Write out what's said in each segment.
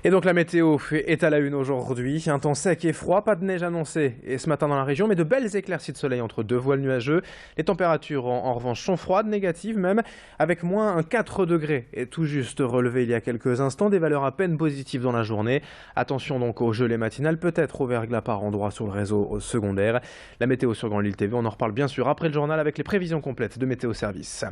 Et donc la météo est à la une aujourd'hui. Un temps sec et froid, pas de neige annoncée et ce matin dans la région, mais de belles éclaircies de soleil entre deux voiles nuageux. Les températures en revanche sont froides, négatives même, avec moins 4 degrés. Et tout juste relevé il y a quelques instants, des valeurs à peine positives dans la journée. Attention donc aux gelées matinales, peut-être au verglas par endroits sur le réseau secondaire. La météo sur Grand Lille TV, on en reparle bien sûr après le journal avec les prévisions complètes de Météo Service.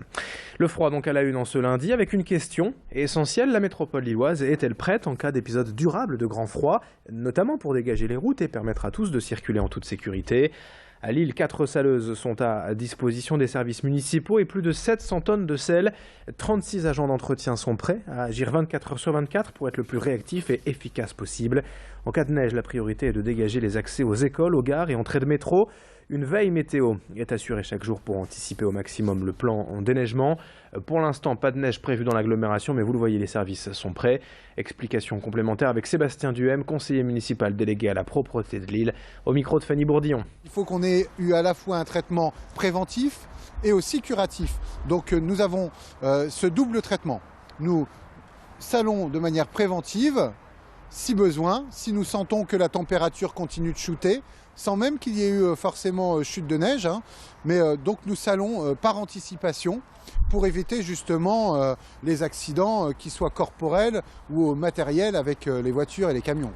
Le froid donc à la une en ce lundi avec une question essentielle. La métropole lilloise est-elle prête en cas d'épisode durable de grand froid, notamment pour dégager les routes et permettre à tous de circuler en toute sécurité? À Lille, 4 saleuses sont à disposition des services municipaux et plus de 700 tonnes de sel. 36 agents d'entretien sont prêts à agir 24 heures sur 24 pour être le plus réactif et efficace possible. En cas de neige, la priorité est de dégager les accès aux écoles, aux gares et entrées de métro. Une veille météo est assurée chaque jour pour anticiper au maximum le plan en déneigement. Pour l'instant, pas de neige prévue dans l'agglomération, mais vous le voyez, les services sont prêts. Explication complémentaire avec Sébastien Duhem, conseiller municipal délégué à la propreté de Lille, au micro de Fanny Bourdillon. Il faut qu'on ait eu à la fois un traitement préventif et aussi curatif. Donc nous avons ce double traitement. Nous salons de manière préventive, si besoin, si nous sentons que la température continue de shooter, sans même qu'il y ait eu forcément chute de neige, mais donc nous salons par anticipation pour éviter justement les accidents qui soient corporels ou matériels avec les voitures et les camions.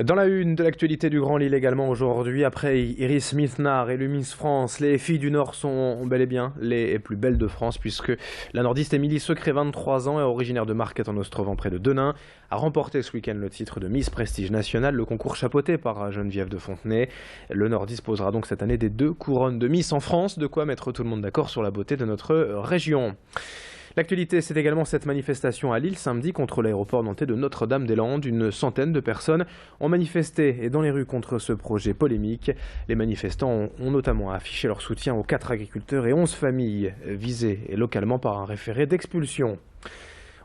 Dans la une de l'actualité du Grand Lille également aujourd'hui, après Iris Mithenard et Miss France, les filles du Nord sont bel et bien les plus belles de France puisque la nordiste Émilie Secret, 23 ans, et originaire de Marquette en Ostrovent près de Denain, a remporté ce week-end le titre de Miss Prestige National, le concours chapeauté par Geneviève de Fontenay. Le Nord disposera donc cette année des 2 couronnes de Miss en France, de quoi mettre tout le monde d'accord sur la beauté de notre région. L'actualité, c'est également cette manifestation à Lille samedi contre l'aéroport nantais de Notre-Dame-des-Landes. Une centaine de personnes ont manifesté dans les rues contre ce projet polémique. Les manifestants ont notamment affiché leur soutien aux 4 agriculteurs et 11 familles visées localement par un référé d'expulsion.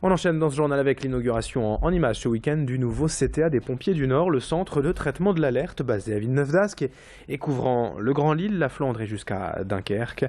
On enchaîne dans ce journal avec l'inauguration en images ce week-end du nouveau CTA des pompiers du Nord, le centre de traitement de l'alerte basé à Villeneuve-d'Ascq et couvrant le Grand Lille, la Flandre et jusqu'à Dunkerque,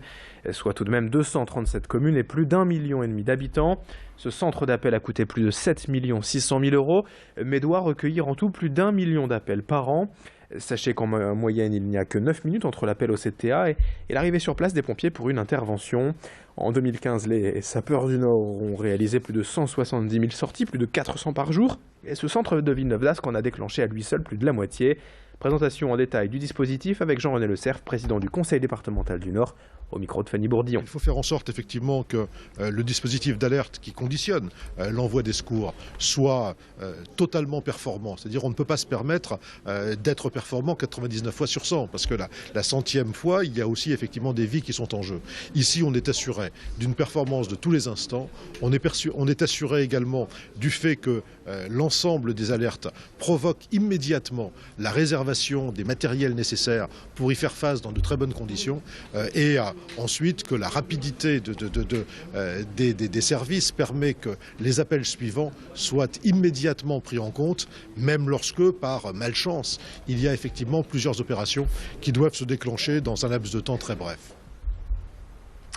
soit tout de même 237 communes et plus d'1,5 million d'habitants. Ce centre d'appel a coûté plus de 7 600 000 €, mais doit recueillir en tout plus d'1 million d'appels par an. Sachez qu'en moyenne, il n'y a que 9 minutes entre l'appel au CTA et l'arrivée sur place des pompiers pour une intervention. En 2015, les sapeurs du Nord ont réalisé plus de 170 000 sorties, plus de 400 par jour. Et ce centre de Villeneuve-d'Ascq en a déclenché à lui seul plus de la moitié. Présentation en détail du dispositif avec Jean-René Le Cerf, président du Conseil départemental du Nord, au micro de Fanny Bourdillon. Il faut faire en sorte effectivement que le dispositif d'alerte qui conditionne l'envoi des secours soit totalement performant. C'est-à-dire on ne peut pas se permettre d'être performant 99 fois sur 100 parce que la 100e fois, il y a aussi effectivement des vies qui sont en jeu. Ici, on est assuré d'une performance de tous les instants. On est assuré également du fait que l'ensemble des alertes provoque immédiatement la réservation des matériels nécessaires pour y faire face dans de très bonnes conditions et ensuite que la rapidité des services permet que les appels suivants soient immédiatement pris en compte, même lorsque, par malchance, il y a effectivement plusieurs opérations qui doivent se déclencher dans un laps de temps très bref.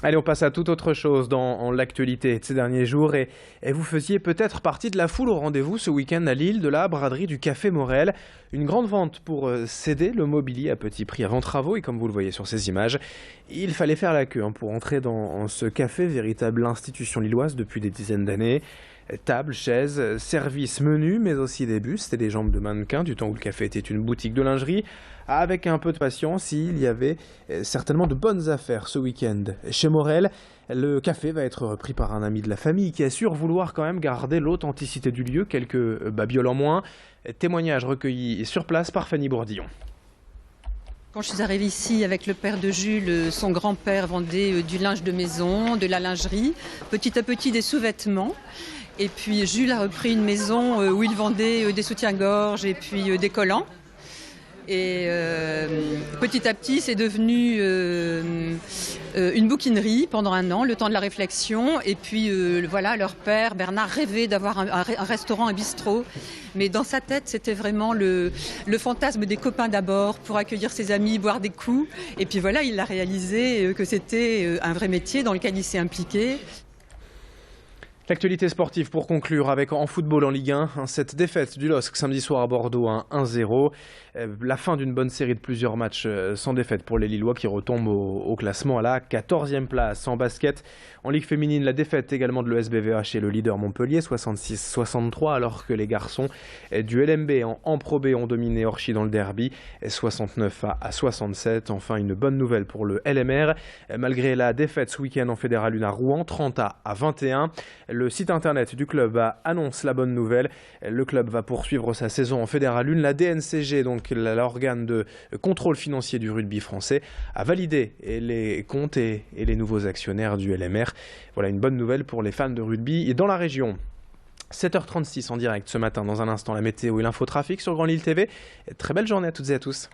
Allez, on passe à toute autre chose dans l'actualité de ces derniers jours et vous faisiez peut-être partie de la foule au rendez-vous ce week-end à Lille de la braderie du Café Morel. Une grande vente pour céder le mobilier à petit prix avant travaux et comme vous le voyez sur ces images, il fallait faire la queue pour entrer dans ce café, véritable institution lilloise depuis des dizaines d'années. Tables, chaises, services, menus, mais aussi des bustes et des jambes de mannequins du temps où le café était une boutique de lingerie. Avec un peu de patience, il y avait certainement de bonnes affaires ce week-end. Chez Morel, le café va être repris par un ami de la famille qui assure vouloir quand même garder l'authenticité du lieu, quelques babioles en moins. Témoignages recueillis sur place par Fanny Bourdillon. Quand je suis arrivée ici avec le père de Jules, son grand-père vendait du linge de maison, de la lingerie, petit à petit des sous-vêtements. Et puis Jules a repris une maison où il vendait des soutiens-gorge et puis des collants. Et petit à petit, c'est devenu une bouquinerie pendant un an, le temps de la réflexion. Et puis voilà, leur père, Bernard, rêvait d'avoir un restaurant, un bistrot. Mais dans sa tête, c'était vraiment le fantasme des copains d'abord pour accueillir ses amis, boire des coups. Et puis voilà, il a réalisé que c'était un vrai métier dans lequel il s'est impliqué. L'actualité sportive pour conclure avec en football en Ligue 1, cette défaite du LOSC samedi soir à Bordeaux, 1-0. La fin d'une bonne série de plusieurs matchs sans défaite pour les Lillois qui retombent au classement à la 14e place. En basket, en Ligue féminine, la défaite également de l'ESBVH et le leader Montpellier, 66-63, alors que les garçons du LMB en Pro B ont dominé Orchy dans le derby, 69-67. Enfin, une bonne nouvelle pour le LMR, malgré la défaite ce week-end en Fédéral 1 à Rouen, 30-21. Le site internet du club annonce la bonne nouvelle. Le club va poursuivre sa saison en Fédéral 1. La DNCG, donc l'organe de contrôle financier du rugby français, a validé les comptes et les nouveaux actionnaires du LMR. Voilà une bonne nouvelle pour les fans de rugby et dans la région. 7h36 en direct ce matin. Dans un instant, la météo et l'infotrafic sur Grand Lille TV. Très belle journée à toutes et à tous.